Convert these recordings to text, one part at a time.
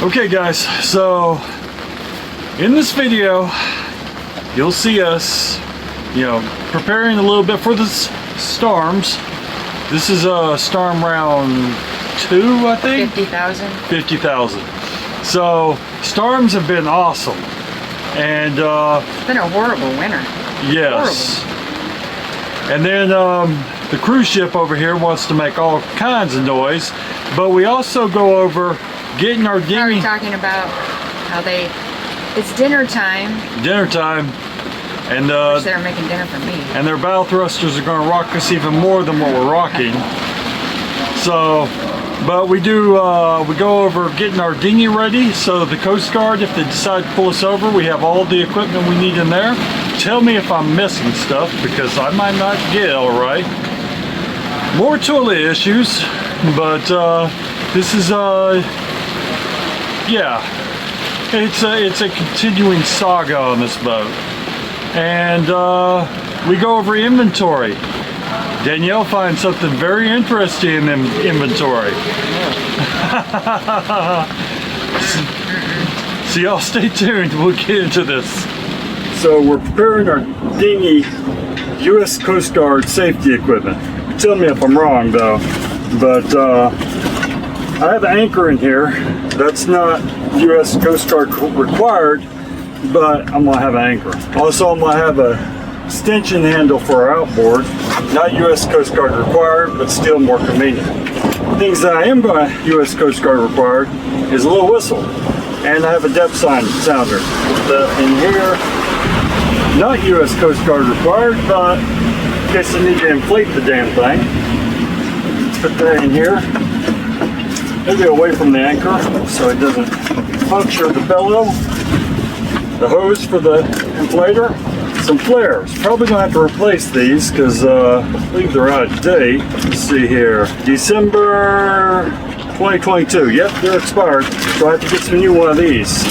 Okay guys, so in this video you'll see us, preparing a little bit for the storms. This is a storm round 2, I think? 50,000. 50,000. So storms have been awesome. And it's been a horrible winter. yes. Horrible. And then the cruise ship over here wants to make all kinds of noise, but we also go over getting our dinghy. Are we talking about how it's dinner time? Dinner time. And wish they were making dinner for me. And their bow thrusters are going to rock us even more than what we're rocking. So, but we go over getting our dinghy ready. So the Coast Guard, if they decide to pull us over, we have all the equipment we need in there. Tell me if I'm missing stuff, because I might not get it all right. More toilet issues, but this is yeah, it's a continuing saga on this boat. And we go over inventory. Danielle finds something very interesting in inventory. So y'all stay tuned, we'll get into this. So we're preparing our dinghy U.S. Coast Guard safety equipment. Tell me if I'm wrong though, but I have an anchor in here. That's not U.S. Coast Guard required, but I'm gonna have an anchor. Also, I'm gonna have a extension handle for our outboard. Not U.S. Coast Guard required, but still more convenient. Things that I am going to U.S. Coast Guard required is a little whistle, and I have a depth sounder. In here, not U.S. Coast Guard required, but in case I need to inflate the damn thing, put that in here. Maybe away from the anchor so it doesn't puncture the bellow. The hose for the inflator, some flares. Probably gonna have to replace these because I believe they're out of date. Let's see here, December 2022. Yep, they're expired. So I have to get some new one of these.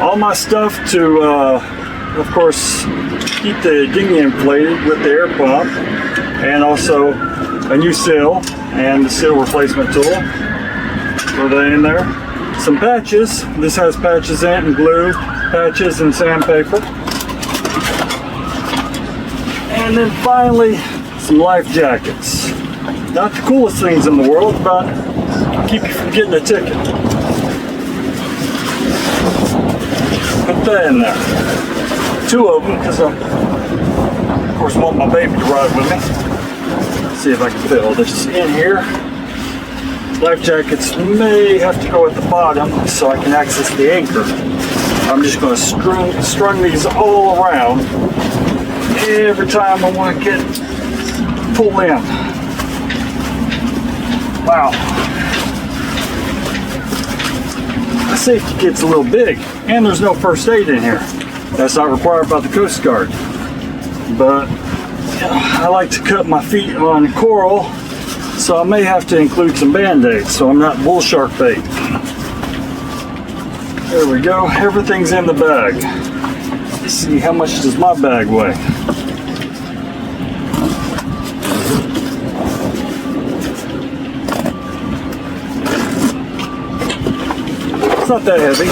All my stuff to, of course, keep the dinghy inflated with the air pump, and also a new sail and the sail replacement tool. Throw that in there. Some patches. This has patches in it, and glue, patches, and sandpaper. And then finally, some life jackets. Not the coolest things in the world, but keep you from getting a ticket. Put that in there. 2 of them, because I, of course, want my baby to ride with me. Let's see if I can fit all this in here. Life jackets may have to go at the bottom so I can access the anchor. I'm just going to strung these all around every time I want to pull in. Wow. The safety kit's a little big, and there's no first aid in here. That's not required by the Coast Guard. But I like to cut my feet on coral, so I may have to include some band-aids so I'm not bull shark bait. There we go, everything's in the bag. Let's see, how much does my bag weigh? It's not that heavy.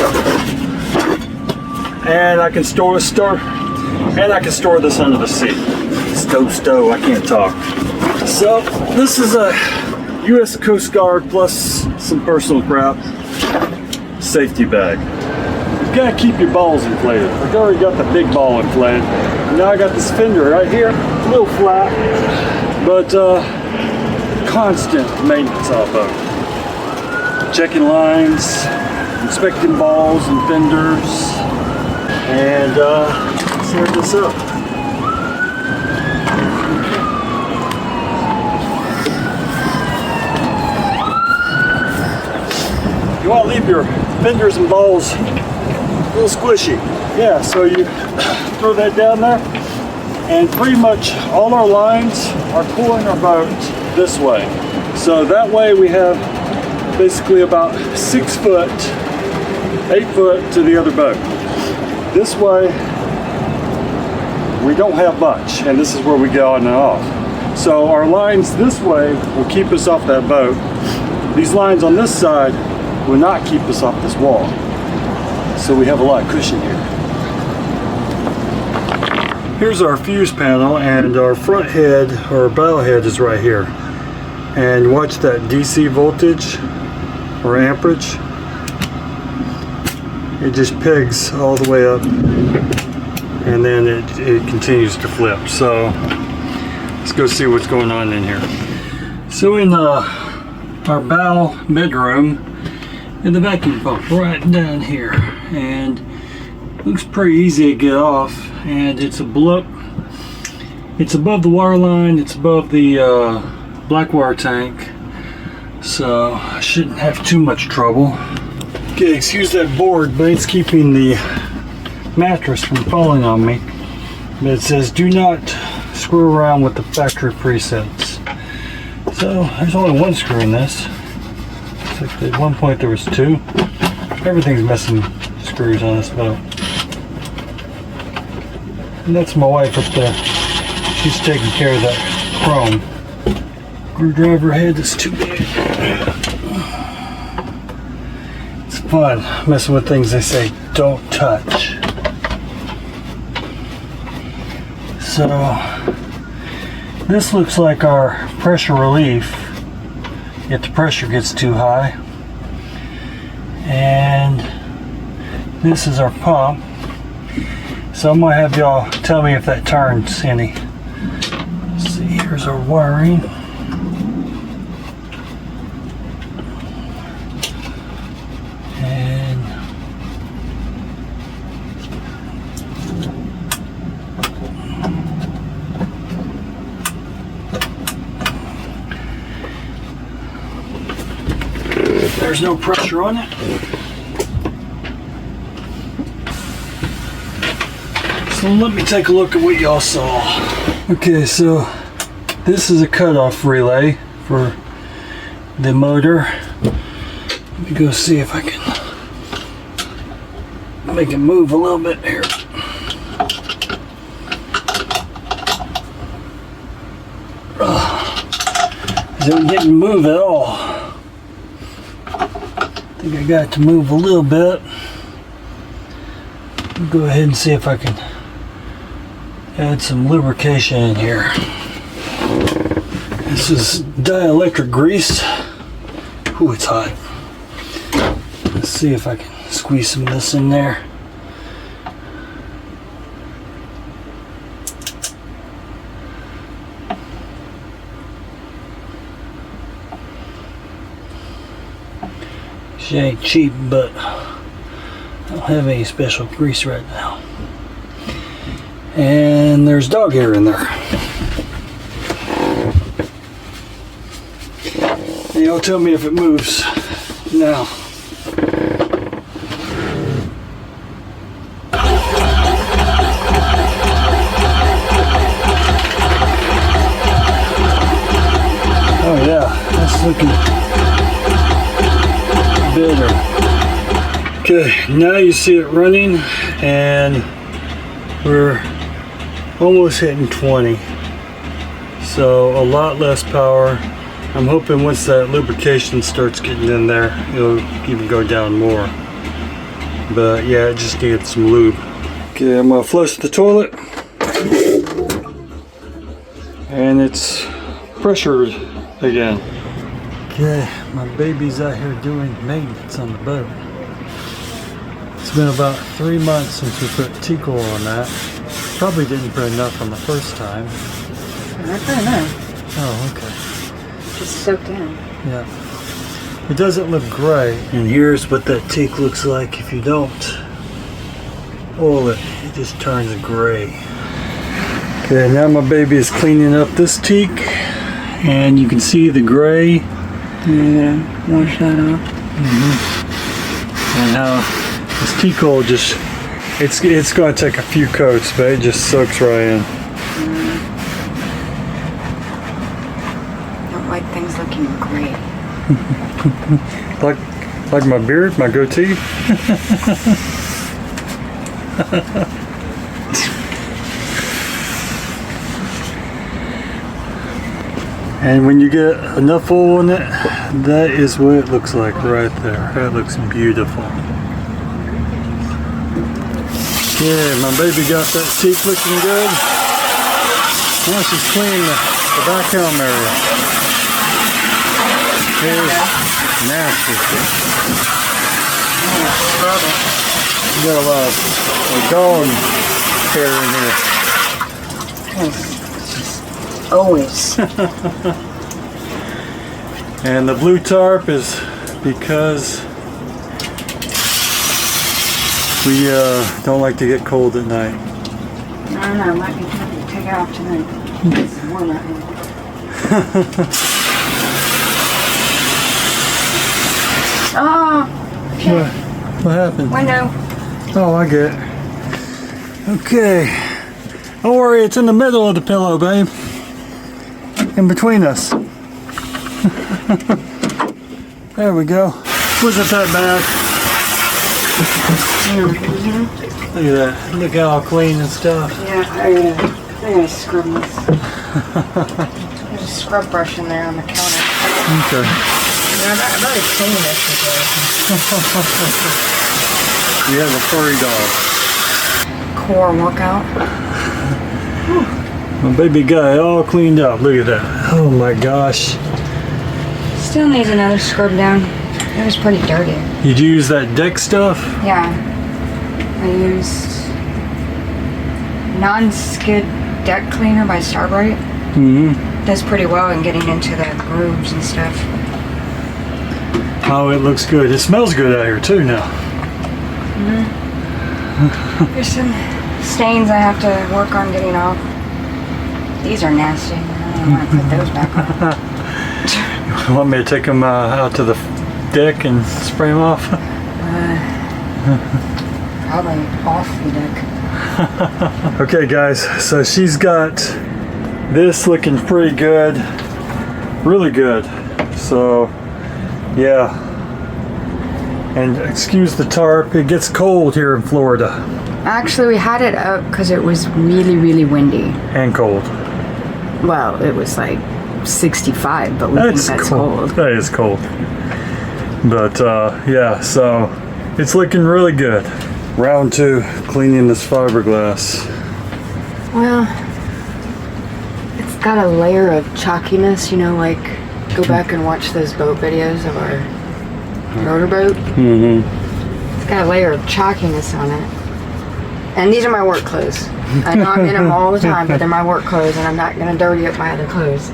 And I can store this under the seat. Stow, I can't talk. So this is a U.S. Coast Guard plus some personal crap safety bag. You gotta keep your balls inflated. I've already got the big ball inflated. Now I got this fender right here, a little flat, but constant maintenance off of it. Checking lines, inspecting balls and fenders, and set this up. You want to leave your fenders and balls a little squishy. Yeah, so you throw that down there, and pretty much all our lines are pulling our boat this way. So that way we have basically about 6 foot, 8 foot to the other boat. This way we don't have much, and this is where we get on and off. So our lines this way will keep us off that boat. These lines on this side will not keep us off this wall. So we have a lot of cushion here. Here's our fuse panel, and our front head, or bow head, is right here. And watch that DC voltage or amperage. It just pegs all the way up, and then it continues to flip. So let's go see what's going on in here. So in our bow bedroom, in the vacuum pump right down here, and looks pretty easy to get off, and it's a blip. It's above the water line, it's above the black water tank, so I shouldn't have too much trouble. Okay, excuse that board, but it's keeping the mattress from falling on me. But it says do not screw around with the factory presets. So there's only one screw in this. Like at one point there was two. Everything's missing screws on this boat. And that's my wife up there. She's taking care of that chrome. Screwdriver head is too big. It's fun messing with things they say don't touch. So this looks like our pressure relief if the pressure gets too high. And this is our pump. So I'm gonna have y'all tell me if that turns any. Let's see, here's our wiring. And there's no pressure on it. So let me take a look at what y'all saw. Okay, so this is a cutoff relay for the motor. Let me go see if I can make it move a little bit here. It didn't move at all. I think I got it to move a little bit. I'll go ahead and see if I can add some lubrication in here. This is dielectric grease. Ooh, it's hot. Let's see if I can squeeze some of this in there. She ain't cheap, but I don't have any special grease right now. And there's dog hair in there. And y'all tell me if it moves now. Oh yeah, that's looking better. Okay, now you see it running, and we're almost hitting 20. So a lot less power. I'm hoping once that lubrication starts getting in there, it'll even go down more. But yeah, it just needed some lube. Okay, I'm gonna flush the toilet. And it's pressured again. Okay, my baby's out here doing maintenance on the boat. It's been about 3 months since we put teak oil on that. Probably didn't put enough on the first time. I don't know. Oh, okay. Just soaked in. Yeah. It doesn't look gray. And here's what that teak looks like if you don't oil it. It just turns gray. Okay, now my baby is cleaning up this teak. And you can see the gray. Yeah, wash that off. And how this teak oil just, it's going to take a few coats, but it just soaks right in. Don't like things looking great. like my beard, my goatee. And when you get enough oil in it, that is what it looks like right there. That looks beautiful. Yeah, my baby got that teak looking good. Now she's cleaning the back helm area. Here's nasty. You got a lot of dog hair in here. Always. And the blue tarp is because we don't like to get cold at night. No, might be time to take it off tonight. It's warm out here. Oh, okay. What happened? Window. Oh, I get it. Okay. Don't worry, it's in the middle of the pillow, babe. In between us. There we go. Wasn't that bad. Look at that. Look how clean and stuff. Yeah, I gotta scrub this. There's a scrub brush in there on the counter. Okay. Yeah, I've already cleaned this before. We have a furry dog. Core workout. My baby got it all cleaned up. Look at that. Oh my gosh. Still needs another scrub down. It was pretty dirty. Did you use that deck stuff? Yeah. I used non-skid deck cleaner by Starbright. Mm-hmm. Does pretty well in getting into the grooves and stuff. Oh, it looks good. It smells good out here too now. There's some stains I have to work on getting off. These are nasty. I don't want to put those back on. You want me to take them out to the deck and spray them off? Probably off the deck. Okay guys, so she's got this looking pretty good. Really good. So, yeah. And excuse the tarp, it gets cold here in Florida. Actually, we had it up because it was really, really windy. And cold. Well, it was like 65, but we think that's cold. That is cold. But yeah, so it's looking really good. Round 2, cleaning this fiberglass. Well, it's got a layer of chalkiness, you know, like go back and watch those boat videos of our motorboat. Mm-hmm. It's got a layer of chalkiness on it. And these are my work clothes. I know I'm in them all the time, but they're my work clothes and I'm not going to dirty up my other clothes.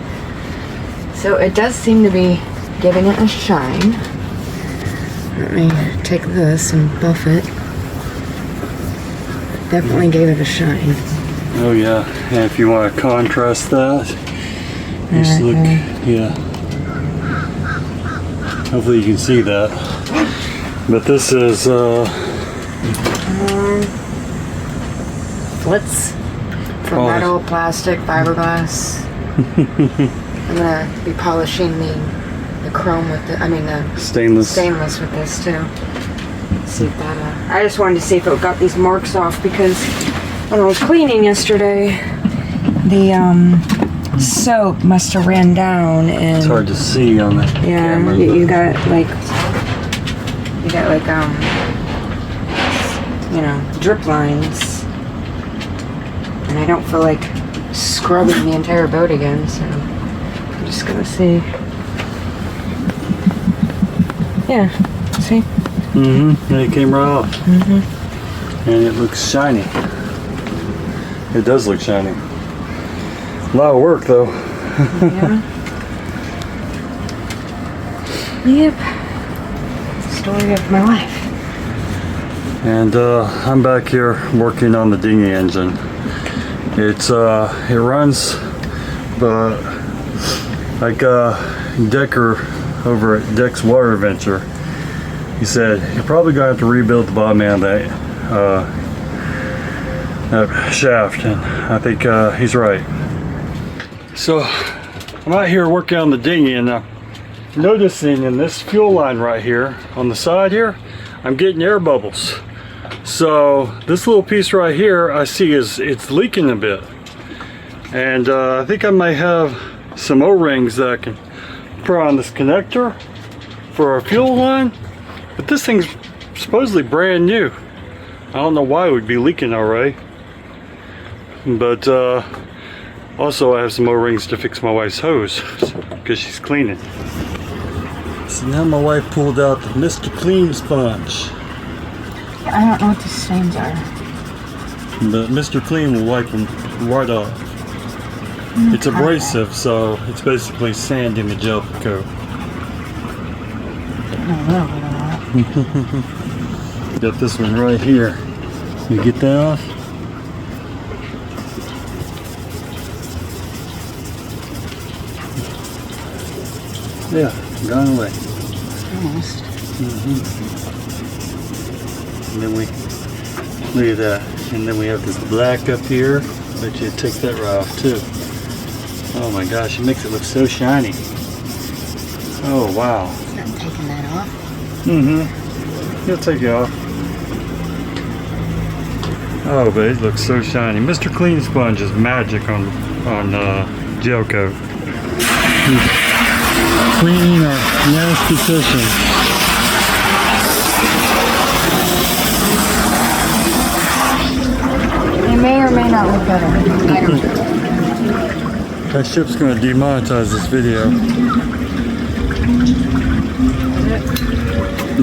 So it does seem to be giving it a shine. Let me take this and buff it. Definitely gave it a shine. Oh yeah, and if you want to contrast that, just look, yeah. Hopefully you can see that. But this is flits for metal, plastic, fiberglass. I'm gonna be polishing the chrome with the, the stainless with this too. See if that, I just wanted to see if it got these marks off because when I was cleaning yesterday, the soap must have ran down and it's hard to see on the camera. You got like drip lines, and I don't feel like scrubbing the entire boat again, so I'm just gonna see. Yeah, see? Mm-hmm. And it came right off. Mm-hmm. And it looks shiny. It does look shiny. A lot of work though. Yeah. Yep. Story of my life. And I'm back here working on the dinghy engine. It runs, but like Decker over at Deck's Water Adventure, he said you're probably going to have to rebuild the bottom end of that shaft, and I think he's right. So I'm out here working on the dinghy, and I'm noticing in this fuel line right here on the side here, I'm getting air bubbles. So this little piece right here I see it's leaking a bit, and I think I might have some O-rings that I can put on this connector for our fuel line, but this thing's supposedly brand new. I don't know why it would be leaking already, but also I have some O-rings to fix my wife's hose because she's cleaning. So now my wife pulled out the Mr. Clean sponge. I don't know what the stains are. But Mr. Clean will wipe them right off. It's abrasive, so it's basically sanding the gel coat. Got this one right here. You get that off? Yeah, gone away. Almost. And then we look at that. And then we have this black up here. But you take that right off too. Oh my gosh, it makes it look so shiny. Oh wow. I'm taking that off. You'll take it off. Oh, but it looks so shiny. Mr. Clean Sponge is magic on gel coat. Cleaning our nasty cushion. It may or may not look better. I don't know. That ship's going to demonetize this video.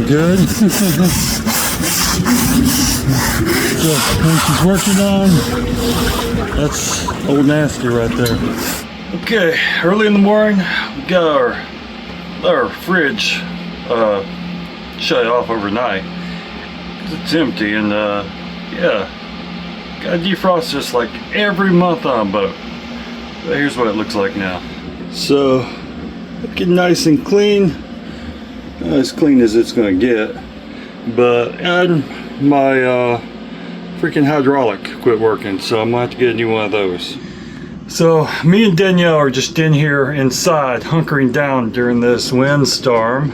Good. So, when she's working on, that's old nasty right there. Okay, early in the morning, we got our fridge shut off overnight. It's empty, and yeah, gotta defrost this like every month on a boat. But here's what it looks like now. So, looking nice and clean. As clean as it's gonna get. But my freaking hydraulic quit working, so I'm gonna have to get a new one of those. So me and Danielle are just in here inside, hunkering down during this windstorm,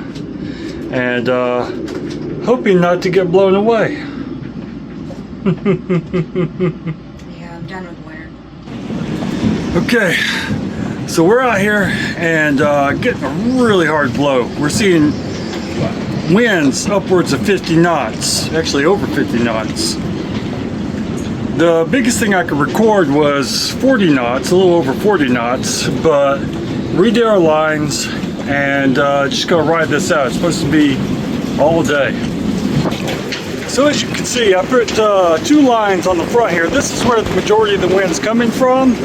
and hoping not to get blown away. Yeah, I'm done with winter. Okay, so we're out here and getting a really hard blow. We're seeing winds upwards of 50 knots, actually over 50 knots. The biggest thing I could record was 40 knots, a little over 40 knots, but redid our lines and just gonna ride this out. It's supposed to be all day. So as you can see, I put 2 lines on the front here. This is where the majority of the wind's coming from.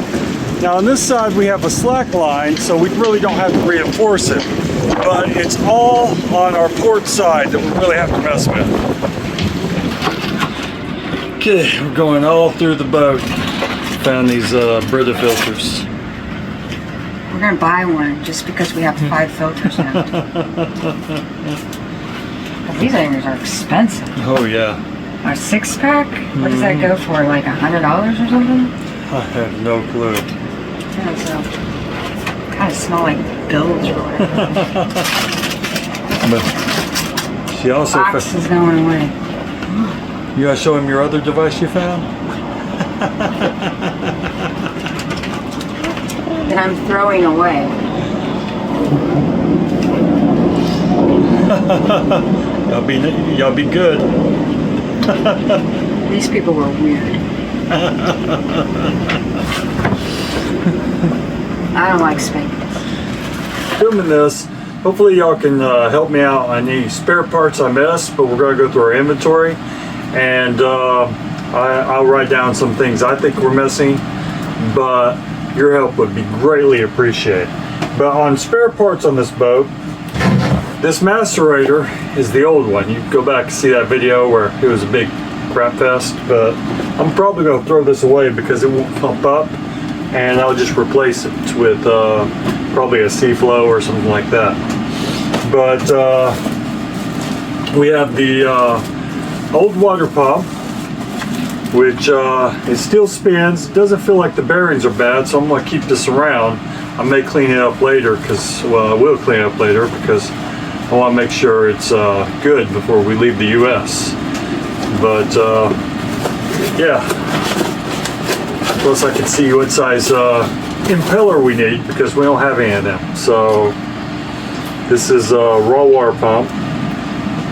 Now on this side we have a slack line, so we really don't have to reinforce it. But it's all on our port side that we really have to mess with. Okay, we're going all through the boat. Found these Brita filters. We're gonna buy one just because we have 5 filters now. These things are expensive. Oh yeah. A 6-pack? What does that go for? Like $100 or something? I have no clue. Yeah, so kind of smell like bilge or whatever. But she also Box is going away. You gotta show him your other device you found? That I'm throwing away. y'all be good. These people were weird. I don't like spankings. Filming this, hopefully y'all can help me out on any spare parts I missed, but we're gonna go through our inventory and I'll write down some things I think we're missing, but your help would be greatly appreciated. But on spare parts on this boat, this macerator is the old one. You can go back and see that video where it was a big crap fest, but I'm probably going to throw this away because it won't pump up, and I'll just replace it with probably a C-Flow or something like that. But we have the old water pump, which it still spins. It doesn't feel like the bearings are bad, so I'm going to keep this around. I may clean it up later because, well, I will clean it up later because I want to make sure it's good before we leave the U.S. But yeah, plus I can see what size impeller we need because we don't have any of them. So this is a raw water pump,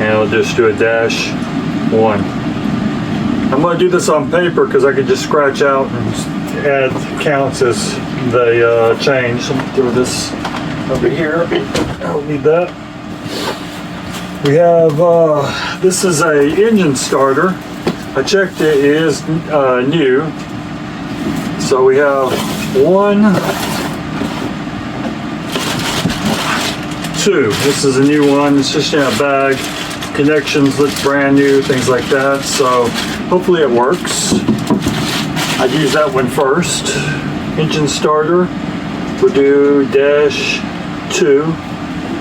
and I'll just do a -1. I'm going to do this on paper because I can just scratch out and add counts as they change. Let me throw this over here. I don't need that. We have, this is a engine starter. I checked it is new. So we have 1, 2. This is a new one. It's just in a bag. Connections look brand new, things like that. So hopefully it works. I'd use that one first. Engine starter. We'll do -2.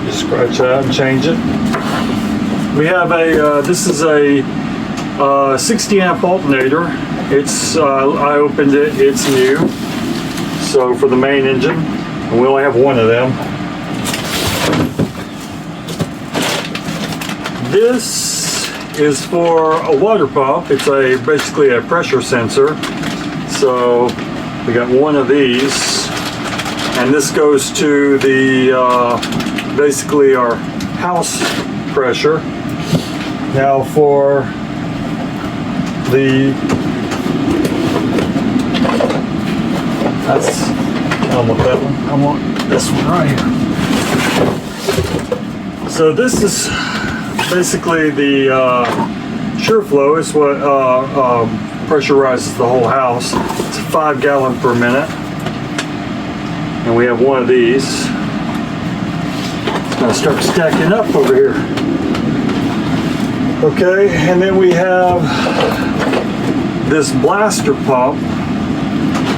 Just scratch that and change it. We have a, this is a 60 amp alternator. It's, I opened it, it's new. So for the main engine, and we only have one of them. This is for a water pump. It's basically a pressure sensor. So we got one of these, and this goes to the, basically our house pressure. Now for the, I don't want that one. I want this one right here. So this is basically the SureFlow. Is what pressurizes the whole house. It's a 5 gallon per minute, and we have one of these. It's gonna start stacking up over here. Okay, and then we have this blaster pump.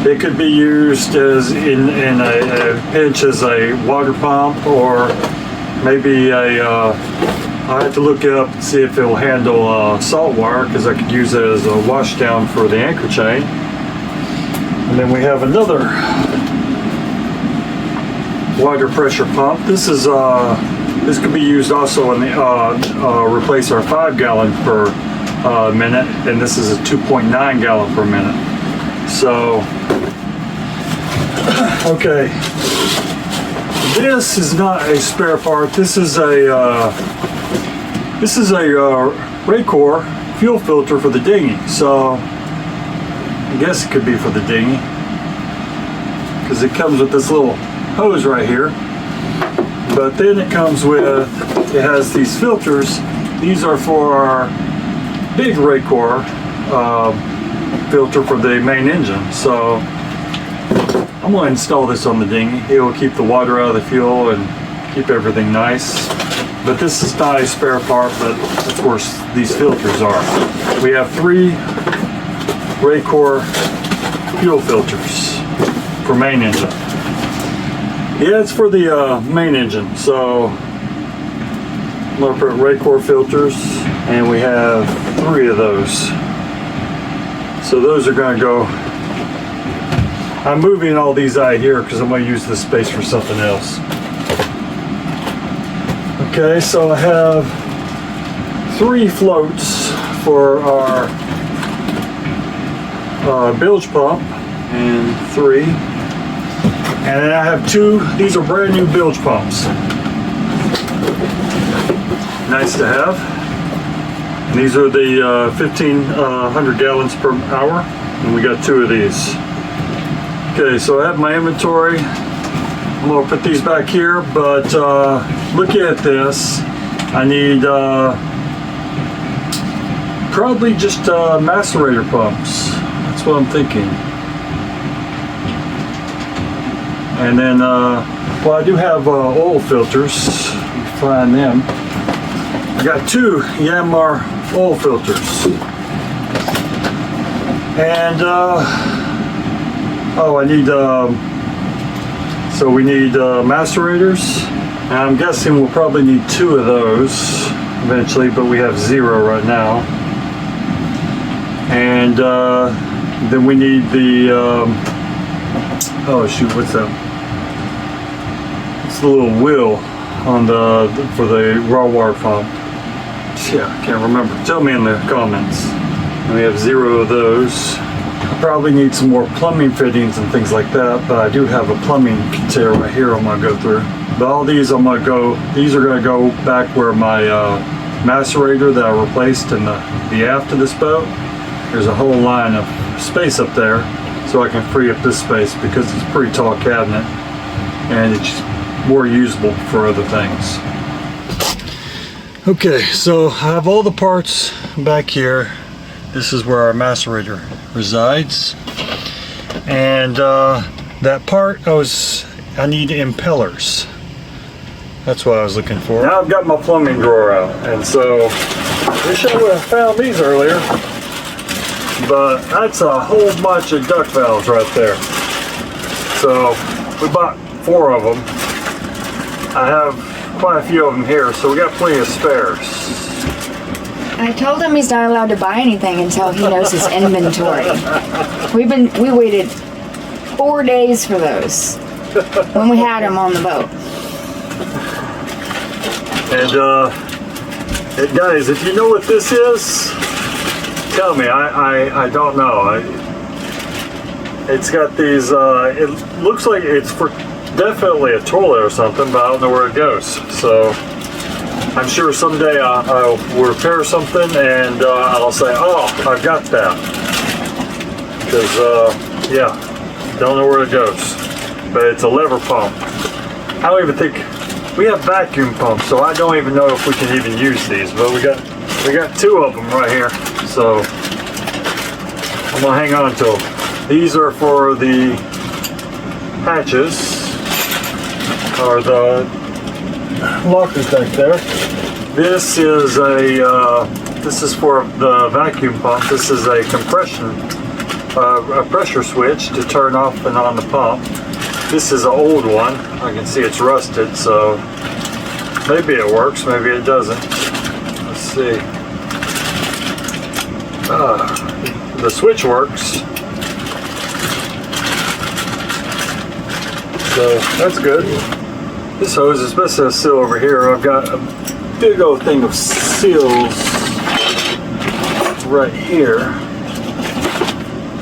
It could be used as in a pinch as a water pump, or maybe a, I have to look it up and see if it will handle salt water, because I could use it as a wash down for the anchor chain. And then we have another water pressure pump. This is this could be used also in the replace our 5 gallon per minute, and this is a 2.9 gallon per minute. So, okay, this is not a spare part. This is a Raycor fuel filter for the Dinghy. So I guess it could be for the Dinghy, because it comes with this little hose right here. But then it comes with, it has these filters. These are for our big Raycor filter for the main engine. So I'm going to install this on the Dinghy. It will keep the water out of the fuel and keep everything nice. But this is not a spare part, but of course these filters are. We have 3 Raycor fuel filters for main engine. Yeah, it's for the main engine. So I'm going to put Raycor filters, and we have 3 of those. So those are going to go. I'm moving all these out of here because I'm going to use this space for something else. Okay, so I have 3 floats for our bilge pump, and 3. And then I have 2, these are brand new bilge pumps. Nice to have. And these are the 1,500 gallons per hour, and we got 2 of these. Okay, so I have my inventory. I'm gonna put these back here, but looking at this, I need probably just macerator pumps. That's what I'm thinking. And then, well, I do have oil filters. You can find them. I got 2 Yanmar oil filters. And, oh, I need, so we need macerators. And I'm guessing we'll probably need 2 of those eventually, but we have 0 right now. And then we need the, oh shoot, what's that? It's the little wheel on for the raw water pump. Yeah, I can't remember. Tell me in the comments. And we have 0 of those. probably need some more plumbing fittings and things like that, but I do have a plumbing container right here I'm gonna go through. But all these these are gonna go back where my macerator that I replaced in the aft of this boat. There's a whole line of space up there, so I can free up this space because it's a pretty tall cabinet and it's more usable for other things. Okay, so I have all the parts back here. This is where our macerator resides. And that part I need impellers. That's what I was looking for. Now I've got my plumbing drawer out, and so I wish I would have found these earlier, but that's a whole bunch of duct valves right there. So we bought 4 of them. I have quite a few of them here, so we got plenty of spares. I told him he's not allowed to buy anything until he knows his inventory. We waited 4 days for those when we had them on the boat. And guys, if you know what this is, tell me. I don't know. It's got these. It looks like it's for definitely a toilet or something, but I don't know where it goes. So I'm sure someday I'll repair something and I'll say, oh, I've got that. Because, yeah, don't know where it goes. But it's a lever pump. I don't even think, we have vacuum pumps, so I don't even know if we can even use these. But we got 2 of them right here. So I'm going to hang on to them. These are for the hatches, or the lockers back there. This is this is for the vacuum pump. This is a a pressure switch to turn off and on the pump. This is an old one. I can see it's rusted, so maybe it works, maybe it doesn't. Let's see. The switch works, so that's good. This hose is supposed to have a seal over here. I've got a big old thing of seals right here,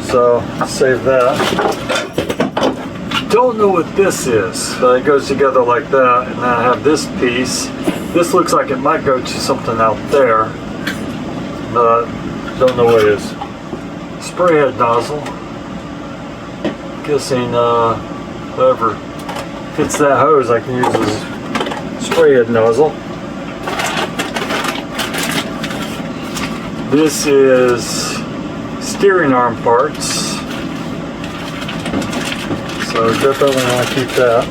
so save that. Don't know what this is. It goes together like that, and then I have this piece. This looks like it might go to something out there, but don't know what it is. Spray head nozzle. Guessing whoever fits that hose, I can use as spray head nozzle. This is steering arm parts, so definitely want to keep that.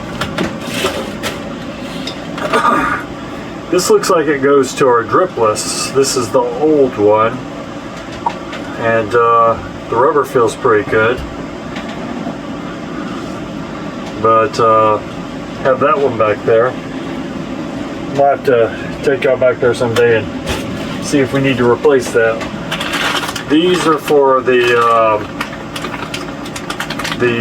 This looks like it goes to our dripless. This is the old one, and the rubber feels pretty good, but have that one back there. Might have to take y'all back there someday and see if we need to replace that. These are for the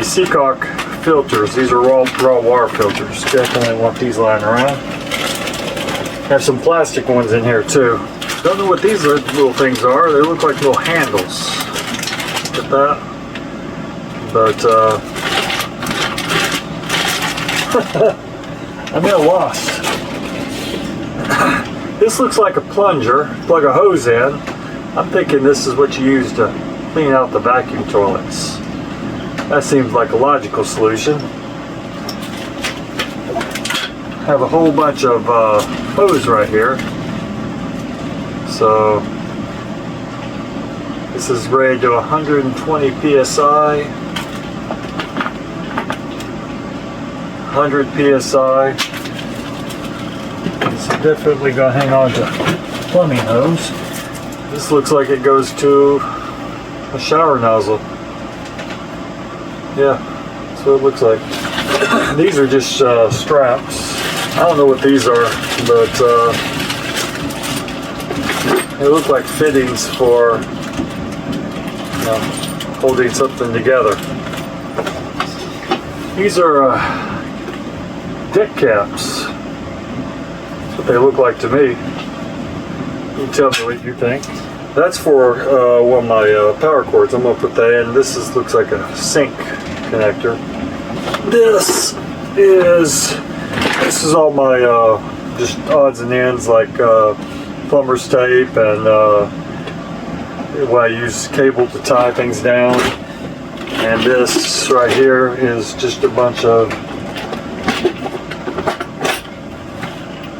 Seacock filters. These are raw water filters. Definitely want these lying around. Have some plastic ones in here too. Don't know what these little things are. They look like little handles. Look at that. But I'm at a loss. This looks like a plunger. Plug a hose in. I'm thinking this is what you use to clean out the vacuum toilets. That seems like a logical solution. Have a whole bunch of hose right here. So this is rated to 120 psi. 100 psi. So definitely gonna hang on to plumbing hose. This looks like it goes to a shower nozzle. Yeah, that's what it looks like. These are just straps. I don't know what these are, but they look like fittings for holding something together. These are deck caps. That's what they look like to me. You tell me what you think. That's for one of my power cords. I'm gonna put that in. This looks like a sink connector. This is all my just odds and ends, like plumber's tape and what I use cable to tie things down. And this right here is just a bunch of,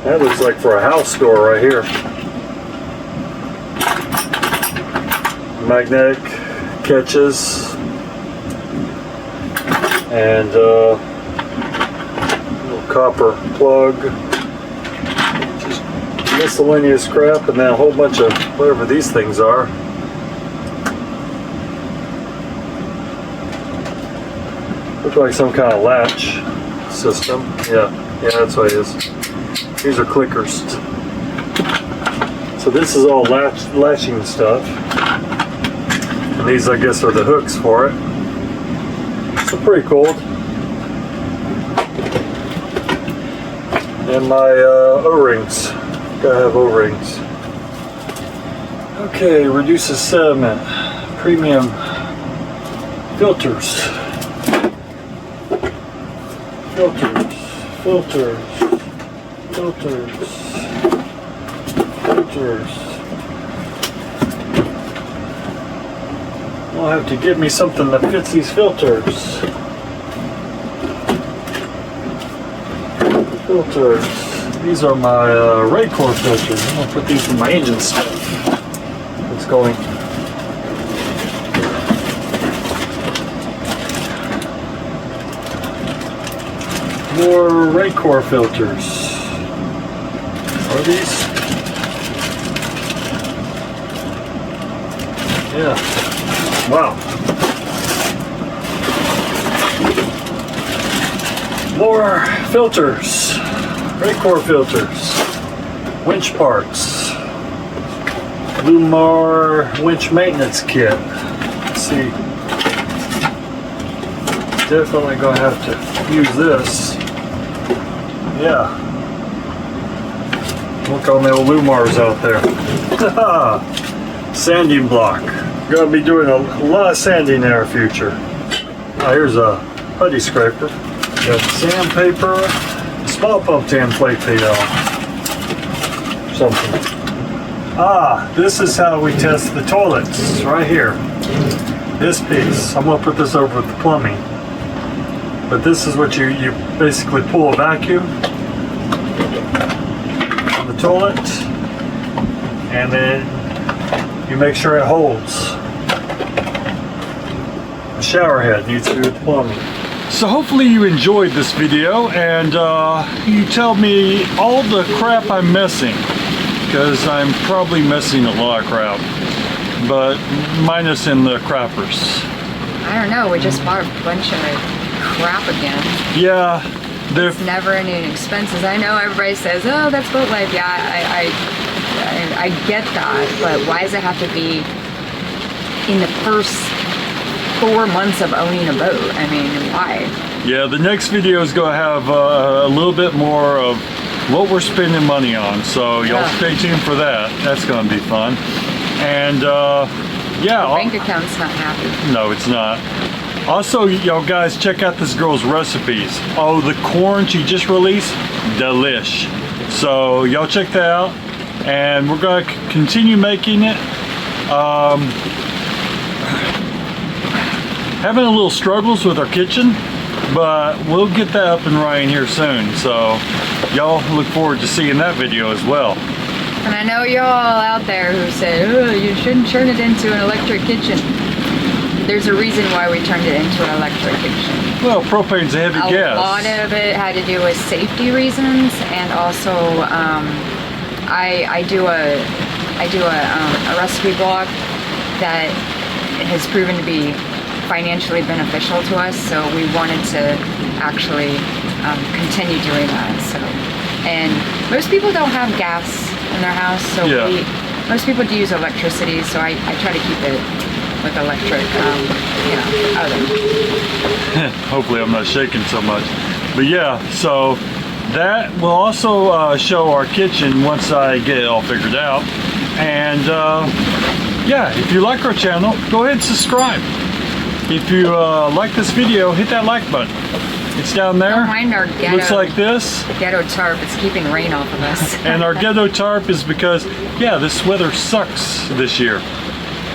that looks like for a house door right here. Magnetic catches and little copper plug, just miscellaneous crap, and then a whole bunch of whatever these things are. Looks like some kind of latch system. Yeah, that's what it is. These are clickers. So this is all latching stuff. And these, I guess, are the hooks for it. So pretty cool. And my O-rings. Gotta have O-rings. Okay, reduces sediment. Premium filters. Filters. I'll have to get me something that fits these filters. These are my Raycor filters. I'm gonna put these in my engine stuff. It's going. More Raycor filters. Are these? Yeah. Wow. More filters. Raycor filters. Winch parts. Lumar winch maintenance kit. Let's see. Definitely gonna have to use this. Yeah. Look on the old Lumars out there. Sanding block. Gonna be doing a lot of sanding in our future. Oh, here's a putty scraper. Got sandpaper, small pump template something. This is how we test the toilets, right here. This piece. I'm gonna put this over with the plumbing. But this is what you basically pull a vacuum on the toilet, and then you make sure it holds. The shower head needs to do with plumbing. So hopefully you enjoyed this video, and you tell me all the crap I'm missing, because I'm probably missing a lot of crap, but minus in the crappers. I don't know, we just bought a bunch of crap again. Yeah. It's never ending expenses. I know everybody says, oh, that's boat life. Yeah, I get that, but why does it have to be in the first 4 months of owning a boat? I mean, why? Yeah, the next video is going to have a little bit more of what we're spending money on, so y'all stay tuned for that. That's going to be fun. And yeah, the bank account's not happy. No, it's not. Also, y'all guys, check out this girl's recipes. Oh, the corn she just released, delish. So y'all check that out, and we're going to continue making it. Having a little struggles with our kitchen, but we'll get that up and running here soon. So y'all look forward to seeing that video as well. And I know y'all out there who say, oh, you shouldn't turn it into an electric kitchen. There's a reason why we turned it into an electric kitchen. Well, propane's a heavy gas. A lot of it had to do with safety reasons, and also I do a recipe blog that has proven to be financially beneficial to us, so we wanted to actually continue doing that. So, and most people don't have gas in their house, so most people do use electricity, so I try to keep it with electric oven. Hopefully I'm not shaking so much. But yeah, so that will also show our kitchen once I get it all figured out. And yeah, if you like our channel, go ahead and subscribe. If you like this video, hit that like button. It's down there. Don't mind our ghetto. Looks like this. Ghetto tarp. It's keeping rain off of us. And our ghetto tarp is because, yeah, this weather sucks this year.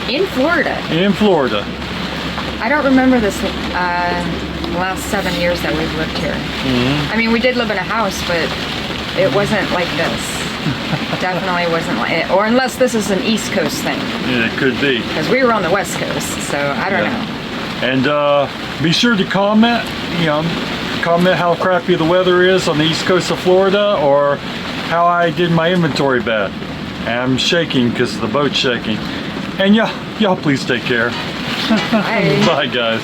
In Florida. In Florida. I don't remember this last 7 years that we've lived here. I mean, we did live in a house, but it wasn't like this. Definitely wasn't like it. Or unless this is an East Coast thing. Yeah, it could be. Because we were on the West Coast, so I don't know. And be sure to comment, comment how crappy the weather is on the east coast of Florida, or how I did my inventory bad. I'm shaking because the boat's shaking. And y'all please take care. Bye. Bye guys.